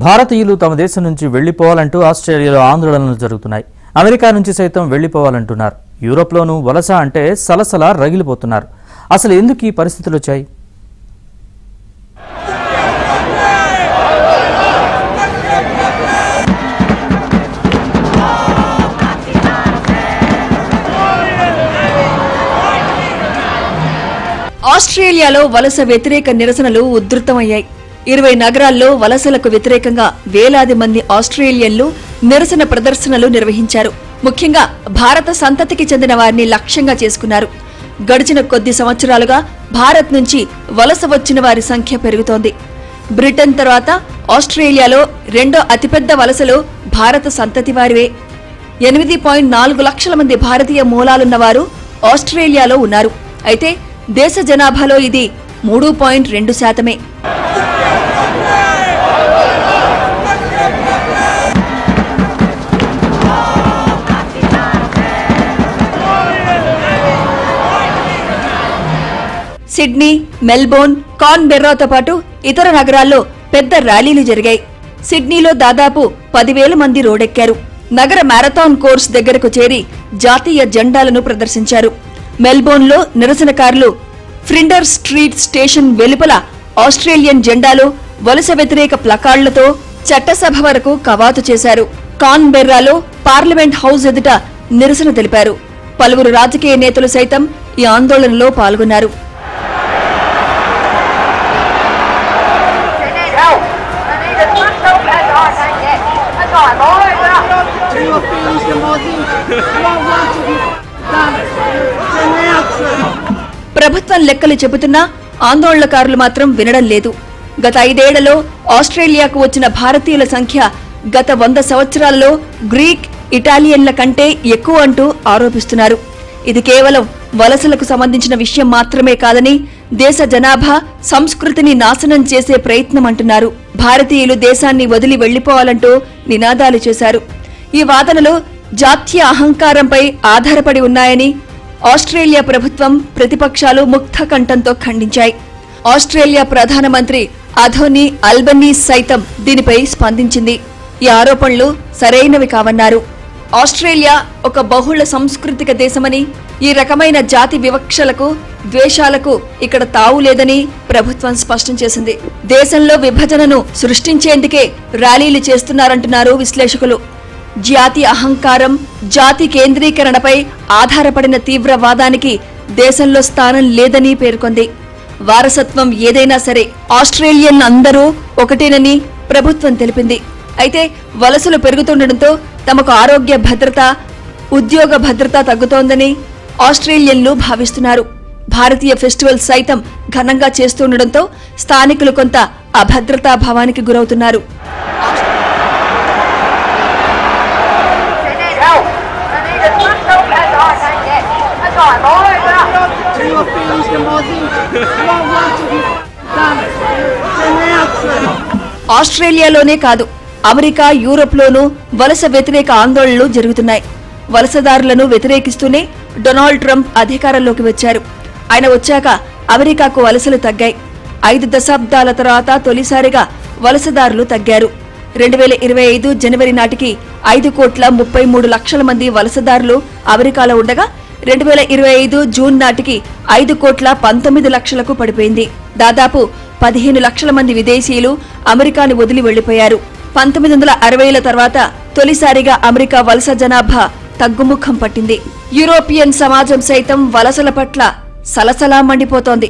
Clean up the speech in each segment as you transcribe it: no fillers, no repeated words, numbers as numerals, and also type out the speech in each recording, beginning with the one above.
భారతీయులు తమ దేశం నుంచి వెళ్లిపోవాలంటూ ఆస్ట్రేలియాలో ఆందోళనలు జరుగుతున్నాయి. అమెరికా నుంచి సైతం వెళ్లిపోవాలంటున్నారు. యూరోప్లోనూ వలస అంటే సలసల రగిలిపోతున్నారు. అసలు ఎందుకు ఈ పరిస్థితులు వచ్చాయి? ఆస్ట్రేలియాలో వలస వ్యతిరేక నిరసనలు ఉధృతమయ్యాయి. 20 నగరాల్లో వలసలకు వ్యతిరేకంగా వేలాది మంది ఆస్ట్రేలియన్లు నిరసన ప్రదర్శనలు నిర్వహించారు. ముఖ్యంగా భారత సంతతికి చెందిన వారిని లక్ష్యంగా చేసుకున్నారు. గడిచిన కొద్ది సంవత్సరాలుగా భారత్ నుంచి వలస వచ్చిన వారి సంఖ్య పెరుగుతోంది. బ్రిటన్ తర్వాత ఆస్ట్రేలియాలో రెండో అతిపెద్ద వలసలు భారత సంతతి వారివే. 8.4 లక్షల మంది భారతీయ మూలాలున్న వారు ఆస్ట్రేలియాలో ఉన్నారు. అయితే దేశ జనాభాలో ఇది 3.2%. సిడ్నీ, మెల్బోర్న్, కాన్బెర్రాతో పాటు ఇతర నగరాల్లో పెద్ద ర్యాలీలు జరిగాయి. సిడ్నీలో దాదాపు 10,000 మంది రోడ్డెక్కారు. నగర మ్యారథాన్ కోర్స్ దగ్గరకు చేరి జాతీయ జెండాలను ప్రదర్శించారు. మెల్బోర్న్లో నిరసనకారులు ఫ్రిండర్ స్ట్రీట్ స్టేషన్ వెలుపల ఆస్ట్రేలియన్ జెండాలు, వలస వ్యతిరేక ప్లకార్డులతో చట్టసభ వరకు కవాతు చేశారు. కాన్బెర్రాలో పార్లమెంట్ హౌస్ ఎదుట నిరసన తెలిపారు. పలువురు రాజకీయ నేతలు సైతం ఈ ఆందోళనలో పాల్గొన్నారు. ప్రభుత్వం లెక్కలు చెబుతున్నా ఆందోళనకారులు మాత్రం వినడం లేదు. గత 5 ఏళ్లలో ఆస్ట్రేలియాకు వచ్చిన భారతీయుల సంఖ్య గత 100 సంవత్సరాలలో గ్రీక్, ఇటాలియన్ల కంటే ఎక్కువ అంటూ ఆరోపిస్తున్నారు. ఇది కేవలం వలసలకు సంబంధించిన విషయం మాత్రమే కాదని, దేశ జనాభా సంస్కృతిని నాశనం చేసే ప్రయత్నం అంటున్నారు. భారతీయులు దేశాన్ని వదిలి వెళ్లిపోవాలంటూ నినాదాలు చేశారు. ఈ వాదనలు జాతీయ అహంకారంపై ఆధారపడి ఉన్నాయని ఆస్ట్రేలియా ప్రభుత్వం, ప్రతిపక్షాలు ముక్త కంఠంతో ఖండించాయి. ఆస్ట్రేలియా ప్రధానమంత్రి అథోనీ అల్బనీస్ సైతం దీనిపై స్పందించింది. ఈ ఆరోపణలు సరైనవి కావన్నారు. ఆస్ట్రేలియా ఒక బహుళ సాంస్కృతిక దేశమని, ఈ రకమైన జాతి వివక్షలకు, ద్వేషాలకు ఇక్కడ తావు లేదని ప్రభుత్వం స్పష్టం చేసింది. దేశంలో విభజనను సృష్టించేందుకే ర్యాలీలు చేస్తున్నారంటున్నారు విశ్లేషకులు. జాతి అహంకారం, జాతి కేంద్రీకరణపై ఆధారపడిన తీవ్రవాదానికి దేశంలో స్థానం లేదని పేర్కొంది. వారసత్వం ఏదైనా సరే ఆస్ట్రేలియన్ అందరూ ఒకటేనని ప్రభుత్వం తెలిపింది. అయితే వలసలు పెరుగుతుండటంతో తమకు ఆరోగ్య భద్రత, ఉద్యోగ భద్రత తగ్గుతోందని ఆస్ట్రేలియన్లు భావిస్తున్నారు. భారతీయ ఫెస్టివల్ సైతం ఘనంగా చేస్తుండటంతో స్థానికులు కొంత అభద్రతా భావానికి గురవుతున్నారు. ఆస్ట్రేలియాలోనే కాదు, అమెరికా, యూరోప్లోనూ వలస వ్యతిరేక ఆందోళనలు జరుగుతున్నాయి. వలసదారులను వ్యతిరేకిస్తూనే డొనాల్డ్ ట్రంప్ అధికారంలోకి వచ్చారు. ఆయన వచ్చాక అమెరికాకు వలసలు తగ్గాయి. 5 దశాబ్దాల తర్వాత తొలిసారిగా వలసదారులు తగ్గారు. 2025 జనవరి నాటికి 5,33,00,000 మంది వలసదారులు అమెరికాలో ఉండగా 2025 జూన్ నాటికి 5,19,00,000కు పడిపోయింది. దాదాపు 15 లక్షల మంది విదేశీయులు అమెరికాను వదిలి వెళ్లిపోయారు. 1960ల తర్వాత తొలిసారిగా అమెరికా వలస జనాభా తగ్గుముఖం పట్టింది. యూరోపియన్ సమాజం సైతం వలసల పట్ల సలసలా మండిపోతోంది.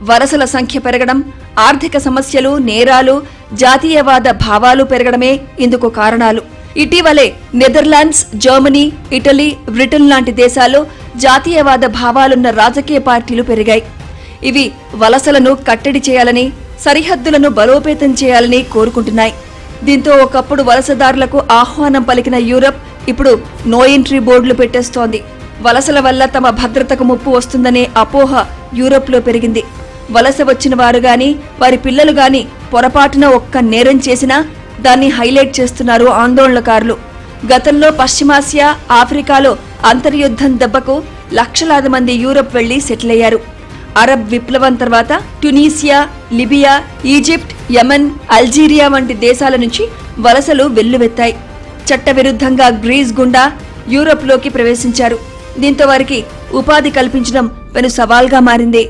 వలసల సంఖ్య పెరగడం, ఆర్థిక సమస్యలు, నేరాలు, జాతీయవాద భావాలు పెరగడమే ఇందుకు కారణాలు. ఇటీవలే నెదర్లాండ్స్, జర్మనీ, ఇటలీ, బ్రిటన్ లాంటి దేశాల్లో జాతీయవాద భావాలున్న రాజకీయ పార్టీలు పెరిగాయి. ఇవి వలసలను కట్టడి చేయాలని, సరిహద్దులను బలోపేతం చేయాలని కోరుకుంటున్నాయి. దీంతో ఒకప్పుడు వలసదారులకు ఆహ్వానం పలికిన యూరప్ ఇప్పుడు నో ఎంట్రీ బోర్డులు పెట్టేస్తోంది. వలసల వల్ల తమ భద్రతకు ముప్పు వస్తుందనే అపోహ యూరప్లో పెరిగింది. వలస వచ్చిన వారు గాని, వారి పిల్లలు గాని పొరపాటున ఒక్క నేరం చేసినా దాన్ని హైలైట్ చేస్తున్నారు ఆందోళనకారులు. గతంలో పశ్చిమాసియా, ఆఫ్రికాలో అంతర్యుద్ధం దెబ్బకు లక్షలాది మంది యూరప్ వెళ్లి సెటిల్ అయ్యారు. అరబ్ విప్లవం తర్వాత ట్యునీసియా, లిబియా, ఈజిప్ట్, యమన్, అల్జీరియా వంటి దేశాల నుంచి వలసలు వెల్లువెత్తాయి. చట్టవిరుద్ధంగా గ్రీస్ గుండా యూరప్లోకి ప్రవేశించారు. దీంతో వారికి ఉపాధి కల్పించడం పెను సవాల్గా మారింది.